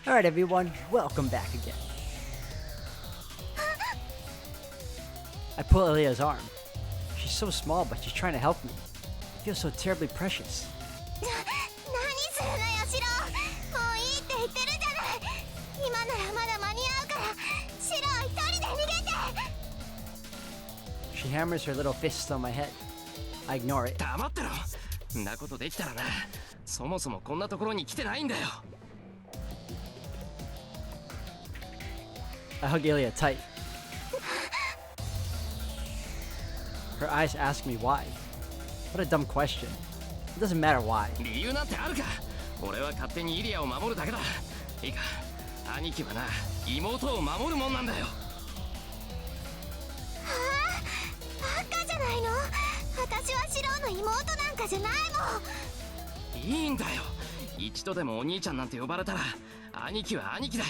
Alright everyone, welcome back again. I pull Ilya's arm. She's so small, but she's trying to help me. It feels so terribly precious. She hammers her little fists on my head. I ignore it. 黙ってろ。んなことできたらな。そもそもこんなところに来てないんだよ。I hug Ilya tight. Her eyes ask me why. What a dumb question. It doesn't matter why. 理由なんてあるか。俺は勝手にイリアを守るだけだ。いいか、兄貴はな、妹を守るもんなんだよ。いいんだよ。一度でもお兄ちゃんなんて呼ばれたら、兄貴は兄貴だ。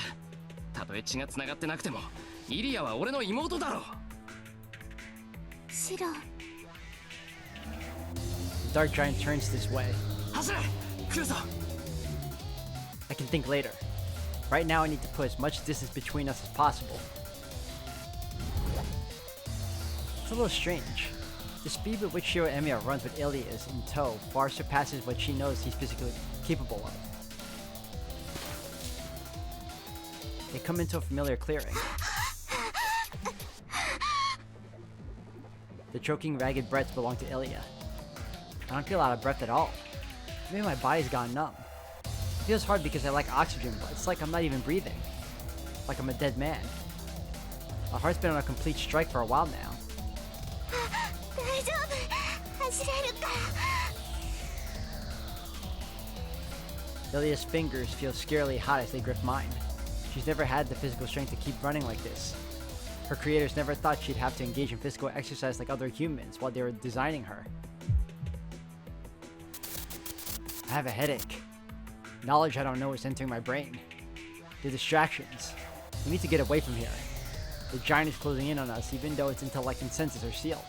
たとえ血が繋がってなくても、イリアは俺の妹だろ。シロ。The dark giant turns this way. 走れ、来るぞ。I can think later. Right now I need to put as much distance between us as possible. It's a little strange. The speed with which Shiro and Emiya runs with Ilya's in tow far surpasses what she knows he's physically capable of. They come into a familiar clearing. The choking, ragged breaths belong to Ilya. I don't feel out of breath at all. Maybe my body's gone numb. It feels hard because I lack oxygen, but it's like I'm not even breathing. Like I'm a dead man. My heart's been on a complete strike for a while now. Ilya's fingers feel scarily hot as they grip mine. She's never had the physical strength to keep running like this. Her creators never thought she'd have to engage in physical exercise like other humans while they were designing her. I have a headache. Knowledge I don't know is entering my brain. The distractions. We need to get away from here. The giant is closing in on us even though its intellect and senses are sealed.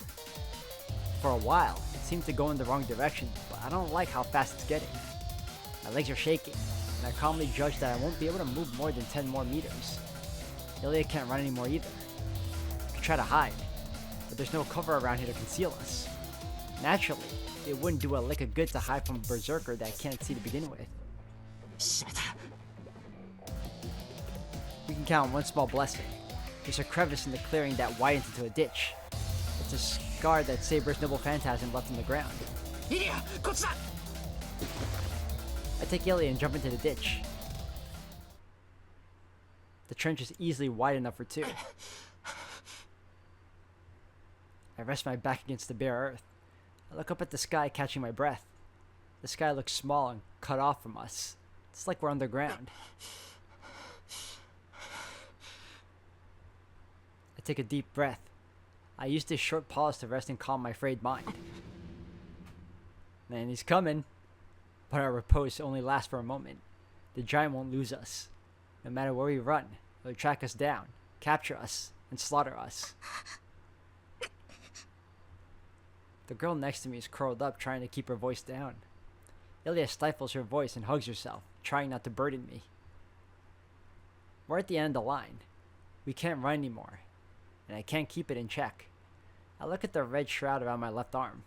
For a while, it seemed to go in the wrong direction, but I don't like how fast it's getting. My legs are shaking, and I calmly judge that I won't be able to move more than 10 more meters. Ilya can't run anymore either. I could try to hide, but there's no cover around here to conceal us. Naturally, it wouldn't do a lick of good to hide from a berserker that I can't see to begin with. We can count on one small blessing. There's a crevice in the clearing that widens into a ditch. It's a scar that Saber's noble phantasm left on the ground. Ilya, こっちだ。I take Ilya and jump into the ditch. The trench is easily wide enough for two. I rest my back against the bare earth. I look up at the sky, catching my breath. The sky looks small and cut off from us. It's like we're underground. I take a deep breath. I use this short pause to rest and calm my frayed mind. And he's coming. But our repose only lasts for a moment. The giant won't lose us. No matter where we run, he'll track us down, capture us, and slaughter us. The girl next to me is curled up, trying to keep her voice down. Ilya stifles her voice and hugs herself, trying not to burden me. We're at the end of the line. We can't run anymore, and I can't keep it in check. I look at the red shroud around my left arm.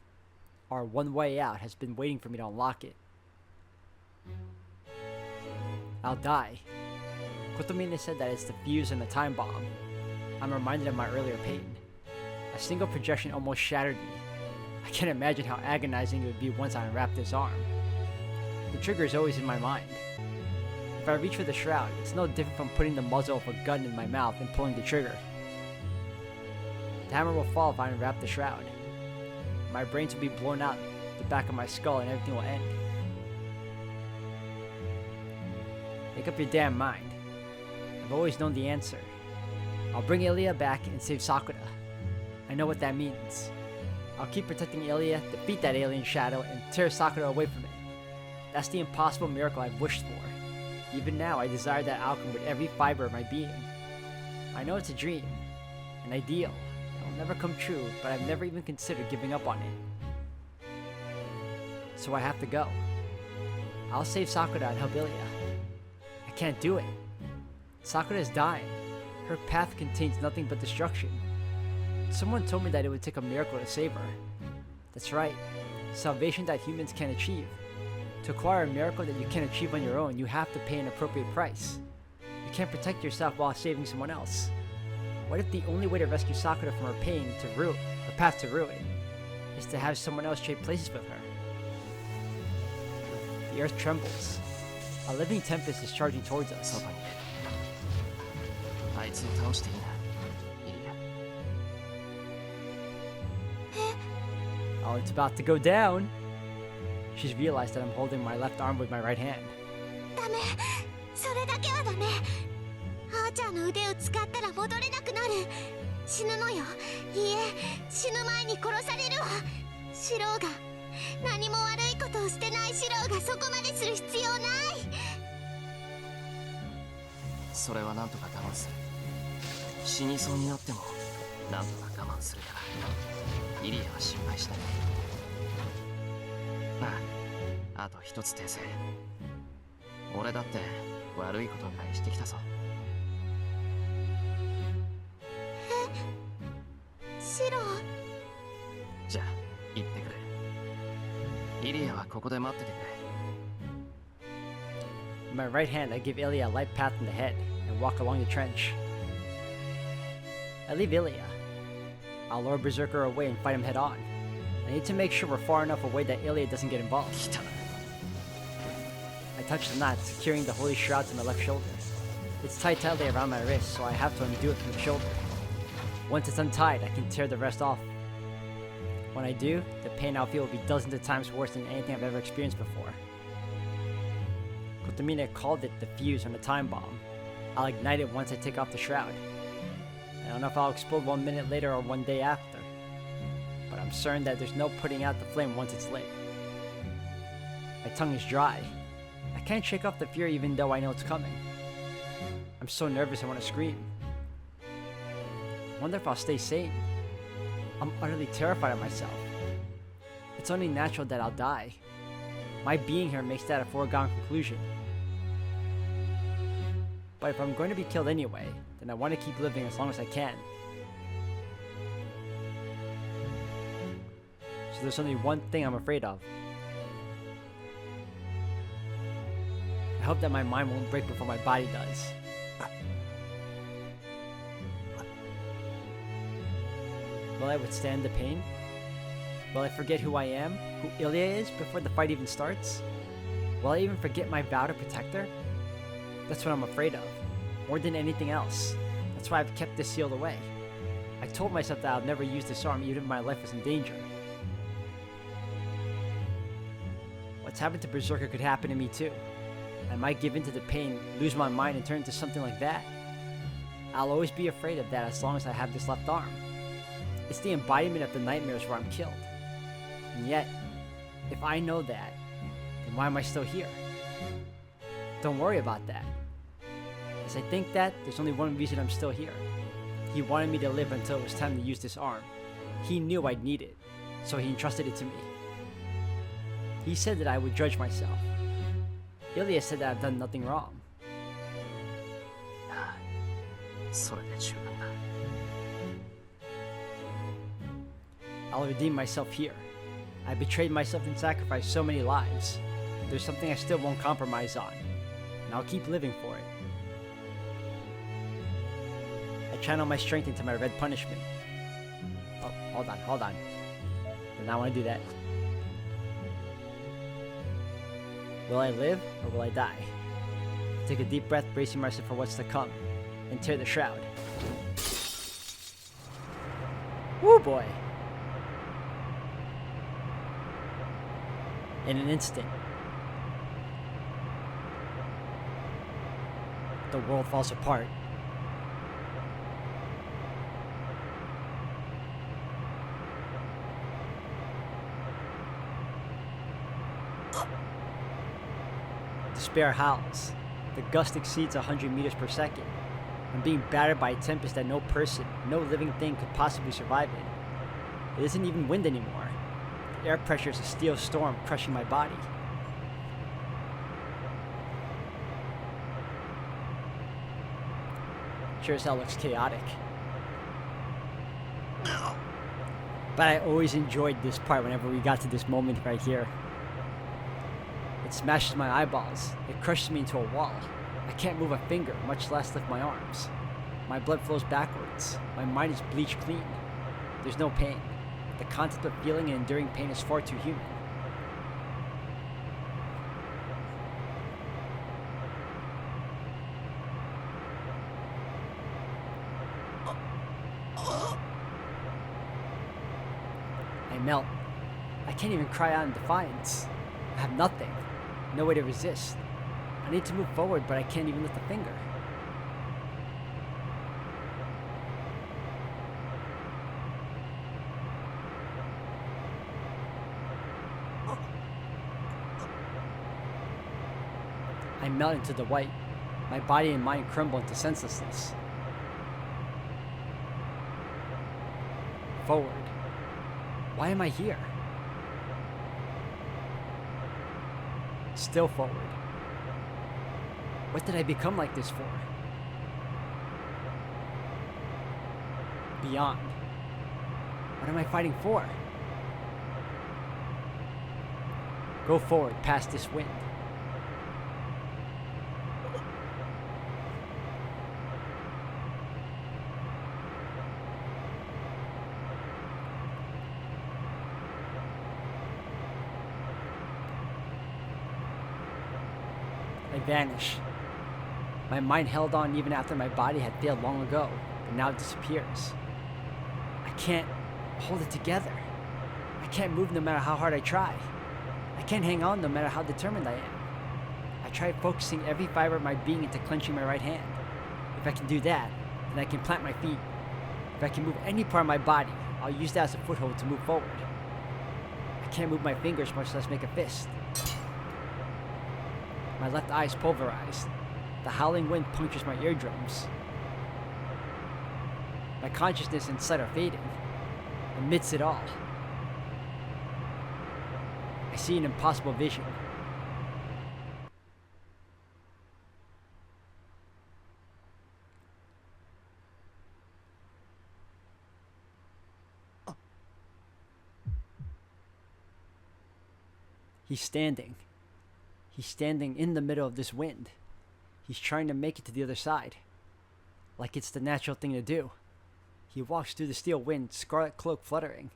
Our one way out has been waiting for me to unlock it. I'll die. Kotomine said that it's the fuse and the time bomb. I'm reminded of my earlier pain. A single projection almost shattered me. I can't imagine how agonizing it would be once I unwrap this arm. The trigger is always in my mind. If I reach for the shroud, it's no different from putting the muzzle of a gun in my mouth and pulling the trigger. The hammer will fall if I unwrap the shroud. My brains will be blown out the back of my skull and everything will end. Make up your damn mind. I've always known the answer. I'll bring Ilya back and save Sakura. I know what that means. I'll keep protecting Ilya, defeat that alien shadow, and tear Sakura away from it. That's the impossible miracle I've wished for. Even now, I desire that outcome with every fiber of my being. I know it's a dream, an ideal. It will never come true, but I've never even considered giving up on it. So I have to go. I'll save Sakura and help Ilya. I can't do it. Sakura is dying. Her path contains nothing but destruction. Someone told me that it would take a miracle to save her. That's right. Salvation that humans can't achieve. To acquire a miracle that you can't achieve on your own, you have to pay an appropriate price. You can't protect yourself while saving someone else. What if the only way to rescue Sakura from her path to ruin, is to have someone else trade places with her? The earth trembles. A living tempest is charging towards us. そばにいる。あいつを倒していいな、イリア。 Oh, it's about to go down. She's realized that I'm holding my left arm with my right hand. ダメ、それだけはダメ。あーちゃんの腕を使ったら戻れなくなる。死ぬのよ。いいえ、死ぬ前に殺されるわ。シローが、何も悪いことをしてないシローがそこまでする必要ない。それはなんとか我慢する。死にそうになってもなんとか我慢するから、イリアは心配しない。あと一つ訂正。俺だって悪いことぐらいしてきたぞ。シロー。じゃあ行ってくる。イリアはここで待っててくれ。In my right hand, I give Ilya a light path in the head and walk along the trench. I leave Ilya. I'll lure Berserker away and fight him head on. I need to make sure we're far enough away that Ilya doesn't get involved. I touch the knot, securing the holy shroud to my left shoulder. It's tied tightly around my wrist, so I have to undo it from the shoulder. Once it's untied, I can tear the rest off. When I do, the pain I'll feel will be dozens of times worse than anything I've ever experienced before. Kotomine called it the fuse on a time bomb. I'll ignite it once I take off the shroud. I don't know if I'll explode 1 minute later or 1 day after, but I'm certain that there's no putting out the flame once it's lit. My tongue is dry. I can't shake off the fear even though I know it's coming. I'm so nervous I want to scream. I wonder if I'll stay sane. I'm utterly terrified of myself. It's only natural that I'll die. My being here makes that a foregone conclusion. But if I'm going to be killed anyway, then I want to keep living as long as I can. So there's only one thing I'm afraid of. I hope that my mind won't break before my body does. Will I withstand the pain? Will I forget who I am, who Ilya is, before the fight even starts? Will I even forget my vow to protect her? That's what I'm afraid of, more than anything else. That's why I've kept this sealed away. I told myself that I'll never use this arm even if my life was in danger. What's happened to Berserker could happen to me too. I might give in to the pain, lose my mind, and turn into something like that. I'll always be afraid of that as long as I have this left arm. It's the embodiment of the nightmares where I'm killed. And yet, if I know that, then why am I still here? Don't worry about that. As I think that, there's only one reason I'm still here. He wanted me to live until it was time to use this arm. He knew I'd need it, so he entrusted it to me. He said that I would judge myself. Ilya said that I've done nothing wrong. それで十分だ。 I'll redeem myself here. I betrayed myself and sacrificed so many lives. There's something I still won't compromise on, and I'll keep living for it. I channel my strength into my red punishment. Oh, hold on. Did not want to do that. Will I live or will I die? Take a deep breath, bracing myself for what's to come, and tear the shroud. Woo boy! In an instant, the world falls apart. Despair howls. The gust exceeds 100 meters per second. I'm being battered by a tempest that no person, no living thing could possibly survive in. It isn't even wind anymore. The air pressure is a steel storm crushing my body. Sure as hell looks chaotic. But I always enjoyed this part whenever we got to this moment right here. It smashes my eyeballs. It crushes me into a wall. I can't move a finger, much less lift my arms. My blood flows backwards. My mind is bleached clean. There's no pain. The concept of feeling and enduring pain is far too human. I melt. I can't even cry out in defiance. I have nothing. No way to resist. I need to move forward, but I can't even lift a finger. I melt into the white. My body and mind crumble into senselessness. Forward. Why am I here? Still forward. What did I become like this for? Beyond. What am I fighting for? Go forward past this wind. I vanish. My mind held on even after my body had failed long ago, but now it disappears. I can't hold it together. I can't move no matter how hard I try. I can't hang on no matter how determined I am. I try focusing every fiber of my being into clenching my right hand. If I can do that, then I can plant my feet. If I can move any part of my body, I'll use that as a foothold to move forward. I can't move my fingers, much less make a fist. My left eye is pulverized. The howling wind punctures my eardrums. My consciousness and sight are fading. Amidst it all, I see an impossible vision. He's standing. He's standing in the middle of this wind. He's trying to make it to the other side. Like it's the natural thing to do. He walks through the steel wind, scarlet cloak fluttering.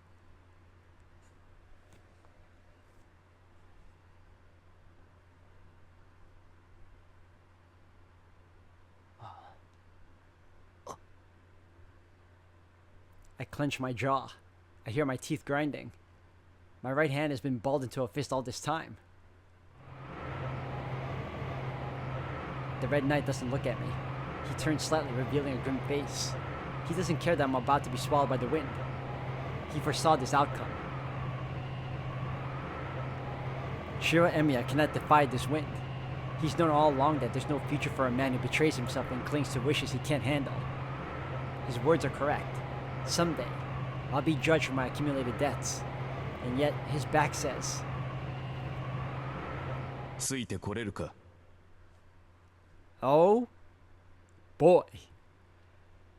I clench my jaw. I hear my teeth grinding. My right hand has been balled into a fist all this time. The Red Knight doesn't look at me. He turns slightly, revealing a grim face. He doesn't care that I'm about to be swallowed by the wind. He foresaw this outcome. Shiro Emiya cannot defy this wind. He's known all along that there's no future for a man who betrays himself and clings to wishes he can't handle. His words are correct. Someday, I'll be judged for my accumulated debts. And yet, his back says, ついてこれるか? oh boy.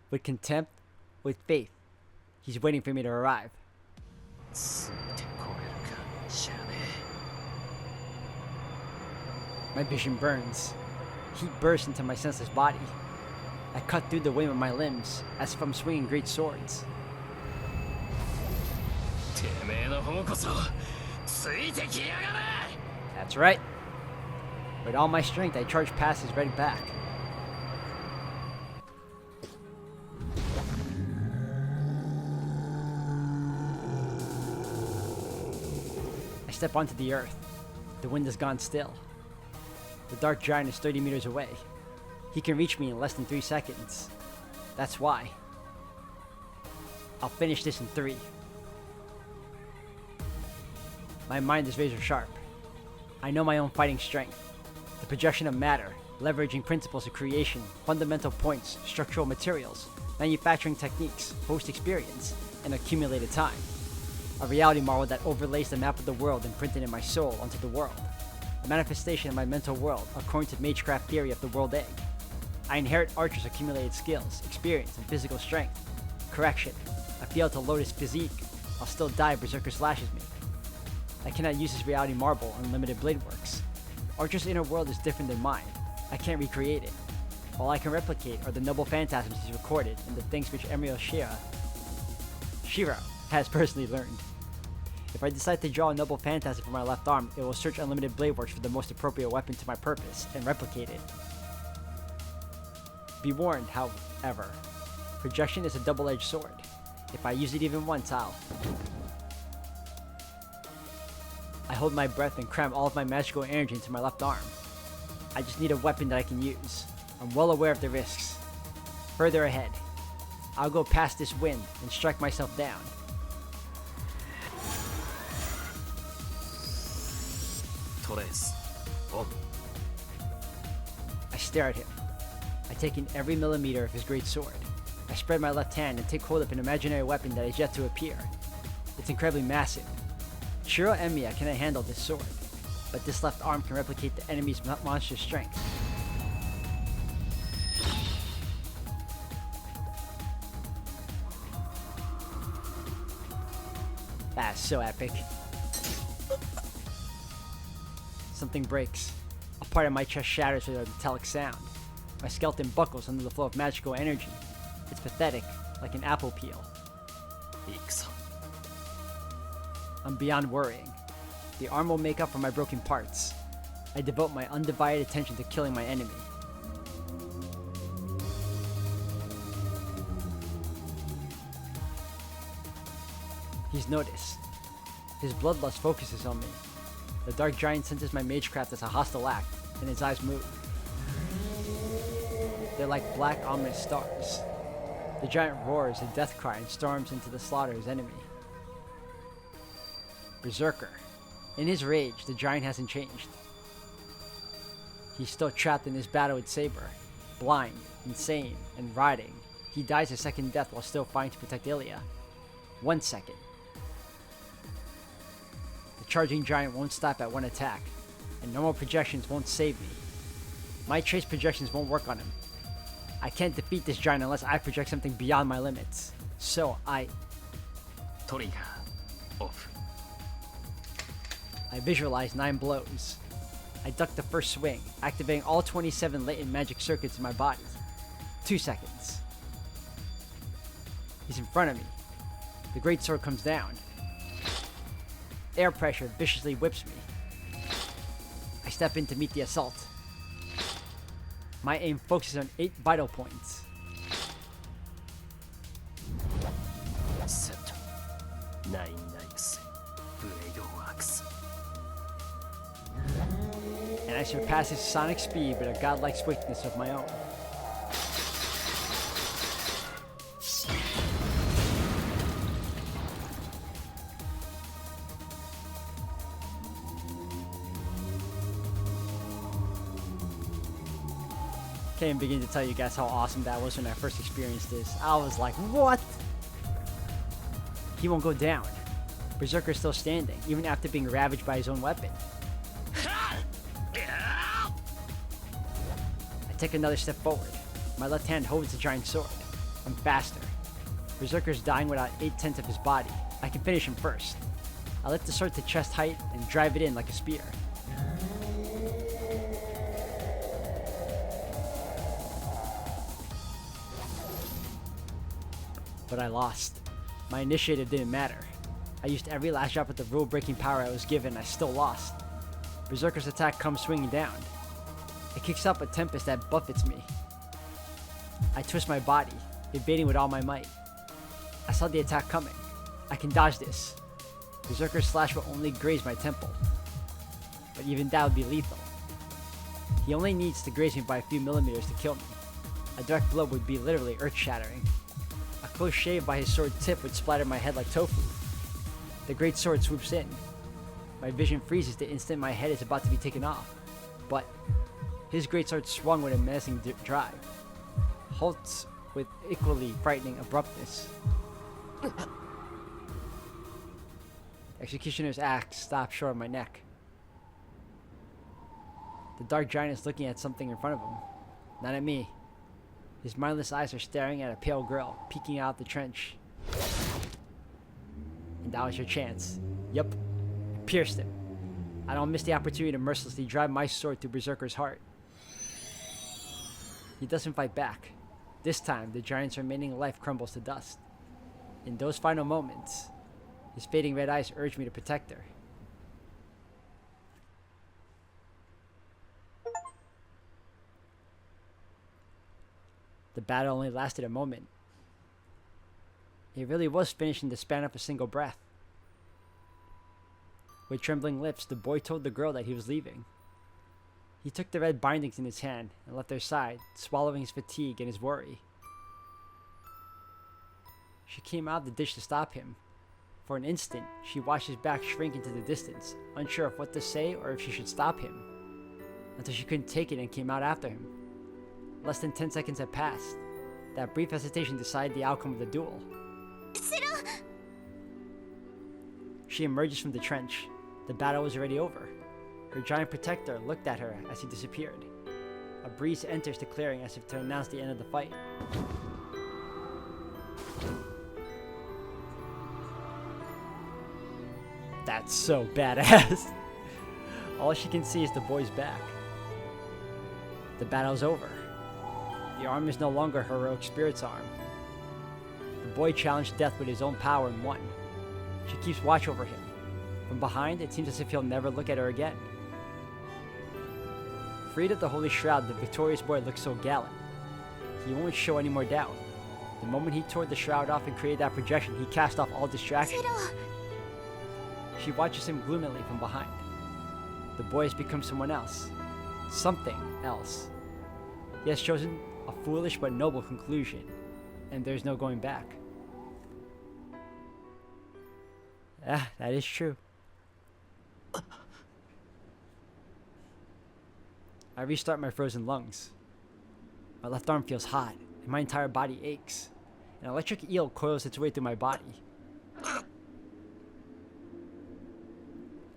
With contempt, with faith, he's waiting for me to arrive. ついてこれるか、しゃあね My vision burns. Heat bursts into my senseless body. I cut through the wind with my limbs, as if I'm swinging great swords. え。てめえの方こそついてきやがれ。 That's right. With all my strength, I charge past his red back. I step onto the earth. The wind has gone still. The dark giant is 30 meters away. He can reach me in less than 3 seconds. That's why. I'll finish this in 3. My mind is razor sharp. I know my own fighting strength. The projection of matter, leveraging principles of creation, fundamental points, structural materials, manufacturing techniques, post experience, and accumulated time. A reality marvel that overlays the map of the world imprinted in my soul onto the world. A manifestation of my mental world according to Magecraft theory of the world egg. I inherit Archer's accumulated skills, experience, and physical strength. Correction. I fail to load his physique. I'll still die if Berserker slashes me. I cannot use his reality marble on Limited Blade Works. Archer's inner world is different than mine. I can't recreate it. All I can replicate are the noble phantasms he's recorded and the things which Emerald Shiro has personally learned. If I decide to draw a noble phantasm for my left arm, it will search Unlimited Blade Works for the most appropriate weapon to my purpose and replicate it. Be warned, however, projection is a double-edged sword. If I use it even once, I hold my breath and cram all of my magical energy into my left arm. I just need a weapon that I can use. I'm well aware of the risks. Further ahead, I'll go past this wind and strike myself down. I stare at him. I take in every millimeter of his great sword. I spread my left hand and take hold of an imaginary weapon that is yet to appear. It's incredibly massive. Shiro Emiya cannot handle this sword, but this left arm can replicate the enemy's monstrous strength. That's so epic. Something breaks. A part of my chest shatters with a metallic sound. My skeleton buckles under the flow of magical energy. It's pathetic, like an apple peel. I'm beyond worrying. The arm will make up for my broken parts. I devote my undivided attention to killing my enemy. He's noticed. His bloodlust focuses on me. The dark giant senses my magecraft as a hostile act, and his eyes move. They're like black ominous stars. The giant roars a death cry and storms into the slaughter of his enemy. Berserker. In his rage, the giant hasn't changed. He's still trapped in his battle with Saber. Blind, insane, and rotting, he dies a second death while still fighting to protect Ilya. 1 second. The charging giant won't stop at one attack, and normal projections won't save me. My trace projections won't work on him. I can't defeat this giant unless I project something beyond my limits. So I visualize 9 blows. I duck the first swing, activating all 27 latent magic circuits in my body. 2 seconds. He's in front of me. The great sword comes down. Air pressure viciously whips me. I step in to meet the assault. My aim focuses on 8 vital points. And I surpass his sonic speed with a godlike swiftness of my own. Can't even begin to tell you guys how awesome that was when I first experienced this. I was like, what? He won't go down. Berserker's still standing, even after being ravaged by his own weapon. I take another step forward. My left hand holds the giant sword. I'm faster. Berserker's dying without 8/10 of his body. I can finish him first. I lift the sword to chest height and drive it in like a spear. But I lost. My initiative didn't matter. I used every last drop of the rule-breaking power I was given, and I still lost. Berserker's attack comes swinging down. It kicks up a tempest that buffets me. I twist my body, evading with all my might. I saw the attack coming. I can dodge this. Berserker's slash will only graze my temple. But even that would be lethal. He only needs to graze me by a few millimeters to kill me. A direct blow would be literally earth-shattering. A close shave by his sword tip would splatter my head like tofu. The great sword swoops in. My vision freezes the instant my head is about to be taken off. But his great sword swung with a menacing drive. Halts with equally frightening abruptness. Executioner's axe stops short of my neck. The dark giant is looking at something in front of him. Not at me. His mindless eyes are staring at a pale girl peeking out the trench. And that was your chance. Yup, I pierced him. I don't miss the opportunity to mercilessly drive my sword through Berserker's heart. He doesn't fight back. This time, the giant's remaining life crumbles to dust. In those final moments, his fading red eyes urge me to protect her. The battle only lasted a moment. It really was finished in the span of a single breath. With trembling lips, the boy told the girl that he was leaving. He took the red bindings in his hand and left their side, swallowing his fatigue and his worry. She came out of the ditch to stop him. For an instant, she watched his back shrink into the distance, unsure of what to say or if she should stop him, until she couldn't take it and came out after him. Less than 10 seconds had passed. That brief hesitation decided the outcome of the duel. She emerges from the trench. The battle was already over. Her giant protector looked at her as he disappeared. A breeze enters the clearing as if to announce the end of the fight. That's so badass. All she can see is the boy's back. The battle's over. The arm is no longer her heroic spirit's arm. The boy challenged death with his own power and won. She keeps watch over him. From behind, it seems as if he'll never look at her again. Freed of the holy shroud, the victorious boy looks so gallant. He won't show any more doubt. The moment he tore the shroud off and created that projection, he cast off all distractions. She watches him gloomily from behind. The boy has become someone else. Something else. He has chosen a foolish but noble conclusion, and there's no going back. Ah, that is true. I restart my frozen lungs. My left arm feels hot, and my entire body aches. An electric eel coils its way through my body.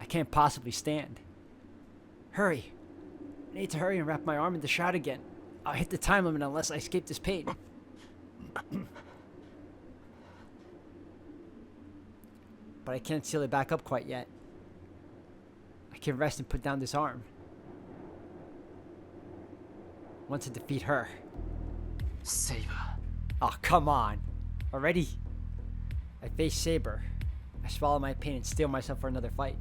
I can't possibly stand. Hurry! I need to hurry and wrap my arm in the shroud again. I'll hit the time limit unless I escape this pain. But I can't seal it back up quite yet. I can rest and put down this arm. Want to defeat her. Saber. Oh, come on. Already? I face Saber. I swallow my pain and steel myself for another fight.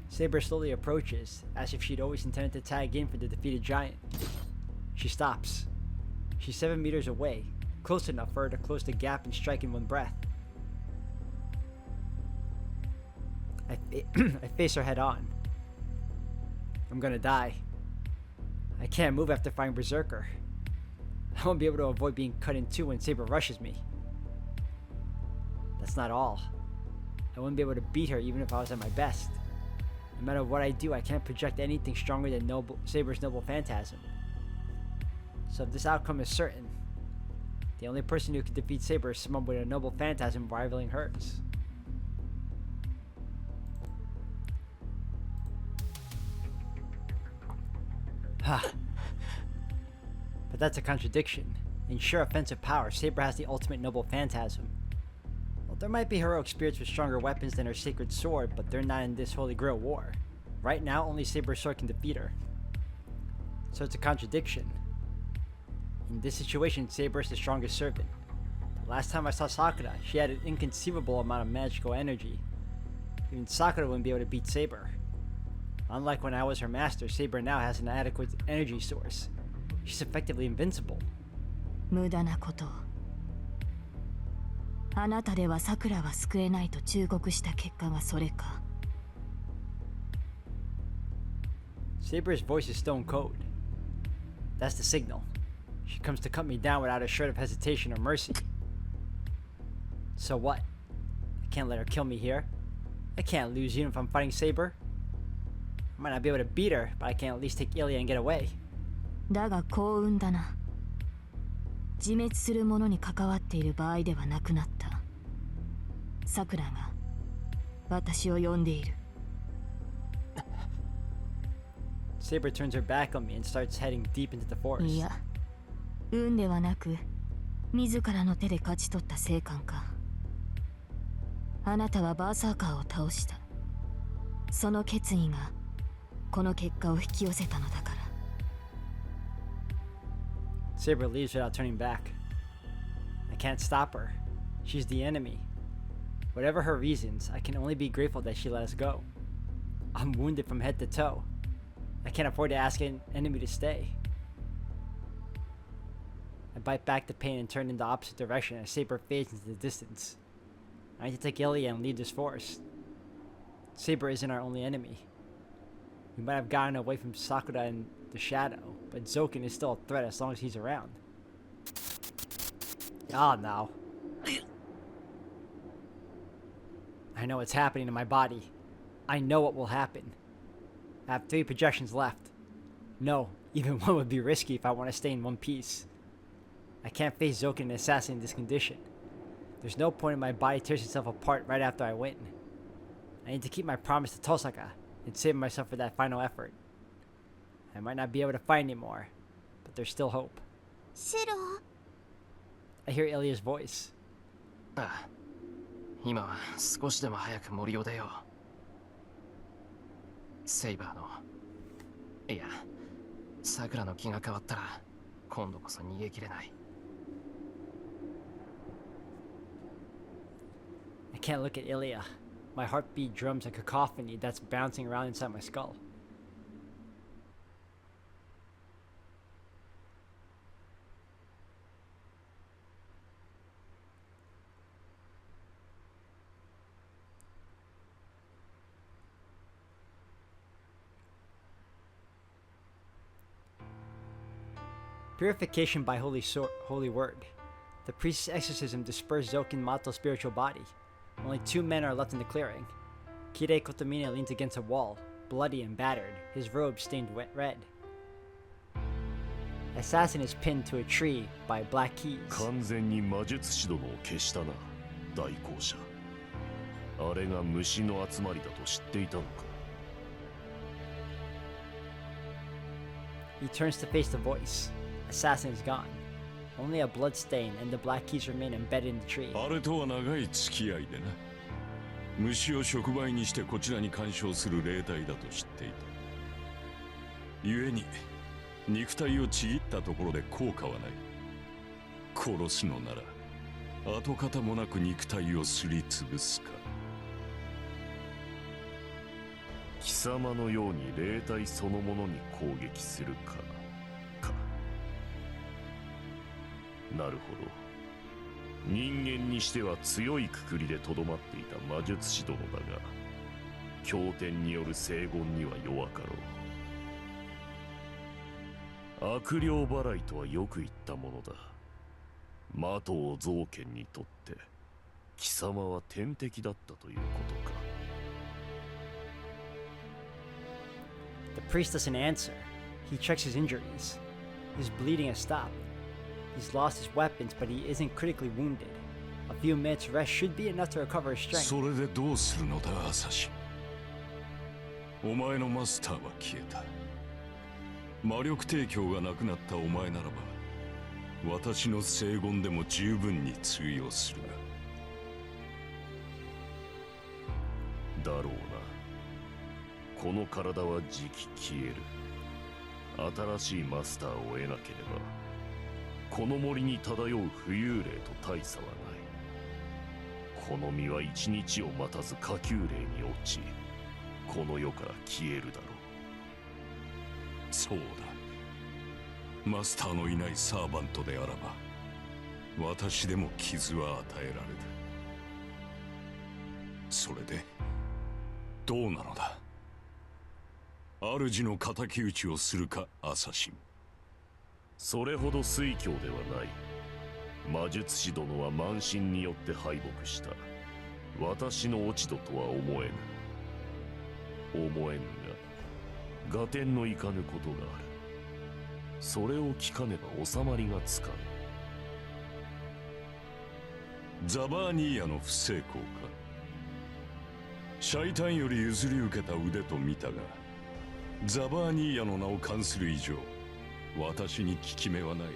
Saber slowly approaches, as if she'd always intended to tag in for the defeated giant. She stops. She's 7 meters away, close enough for her to close the gap and strike in one breath. I face her head on. I'm gonna die. I can't move after fighting Berserker. I won't be able to avoid being cut in two when Saber rushes me. That's not all. I wouldn't be able to beat her even if I was at my best. No matter what I do, I can't project anything stronger than Saber's noble phantasm. So if this outcome is certain, the only person who can defeat Saber is someone with a noble phantasm rivaling hers. But that's a contradiction. In sheer offensive power, Saber has the ultimate noble phantasm. Well, there might be heroic spirits with stronger weapons than her sacred sword, but they're not in this Holy Grail war. Right now, only Saber's sword can defeat her. So it's a contradiction. In this situation, Saber is the strongest servant. The last time I saw Sakura, she had an inconceivable amount of magical energy. Even Sakura wouldn't be able to beat Saber. Unlike when I was her master, Saber now has an adequate energy source. She's effectively invincible. 無駄なことを。あなたではさくらは救えないと忠告した結果がそれか。Saber's voice is stone cold. That's the signal. She comes to cut me down without a shred of hesitation or mercy. So what? I can't let her kill me here. I can't lose even if I'm fighting Saber. I might not be able to beat her, but I can at least take Ilya and get away. だが幸運だな。自滅する者に関わっている場合ではなくなった。さくらが私を呼んでいる。Saber turns her back on me and starts heading deep into the forest. いや、運ではなく自らの手で勝ち取った成果か。あなたはバーサーカーを倒した。その決意がこの結果を引き寄せたのだから。Saber leaves without turning back. I can't stop her. She's the enemy. Whatever her reasons, I can only be grateful that she let us go. I'm wounded from head to toe. I can't afford to ask an enemy to stay. I bite back the pain and turn in the opposite direction as Saber fades into the distance. I need to take Ilya and leave this forest. Saber isn't our only enemy. We might have gotten away from Sakura and the Shadow, but Zoken is still a threat as long as he's around. Ah, now. I know what's happening to my body. I know what will happen. I have 3 projections left. No, even one would be risky if I want to stay in one piece. I can't face Zoken and Assassin in this condition. There's no point in my body tears itself apart right after I win. I need to keep my promise to Tosaka and save myself for that final effort. I might not be able to fight anymore, but there's still hope. シロ、 I hear Ilya's voice. ああ、今は少しでも早く森を出よう。セイバーの、いや、さくらの気が変わったら今度こそ逃げきれない。I can't look at Ilya. My heartbeat drums a cacophony that's bouncing around inside my skull. Purification by holy word. The priest's exorcism dispersed Zoken Mato's spiritual body. Only 2 men are left in the clearing. Kirei Kotomine leans against a wall, bloody and battered, his robe stained wet red. Assassin is pinned to a tree by black keys. 完全に魔術師殿を消したな、大公者。あれが虫の集まりだと知っていたのか。He turns to face the voice. Assassin is gone. Only a blood stain and the black keys remain embedded in the tree. あれとは長い付き合いでな。虫を触媒にしてこちらに干渉する霊体だと知っていた。故に肉体をちぎったところで効果はない。殺すのなら跡形もなく肉体をすりつぶすか。貴様のように霊体そのものに攻撃するか。なるほど。人間にしては強いくくりでとどまっていた魔術師殿だが、経典による聖言には弱かろう。悪霊払いとはよく言ったものだ。魔頭造剣にとって貴様は天敵だったということか。The priest doesn't answer. He checks his injuries. His bleeding has stopped. He's lost his weapons, but he isn't critically wounded. A few minutes rest should be enough to recover his strength. それでどうするのだ、アサシン。お前のマスターは消えた。魔力提供がなくなったお前ならば、私の聖言でも十分に通用するが。だろうな。この体はじき消える。新しいマスターを得なければ、この森に漂う浮遊霊と大差はない。この身は一日を待たず下級霊に落ち、この世から消えるだろう。そうだ。マスターのいないサーバントであらば、私でも傷は与えられる。それでどうなのだ。主の敵討ちをするか、アサシン。それほど推挙ではない。魔術師殿は慢心によって敗北した。私の落ち度とは思えぬ。思えぬが、合点のいかぬことがある。それを聞かねば収まりがつかぬ。ザバーニーヤの不成功か。シャイタンより譲り受けた腕と見たが、ザバーニーヤの名を冠する以上私に効き目はない。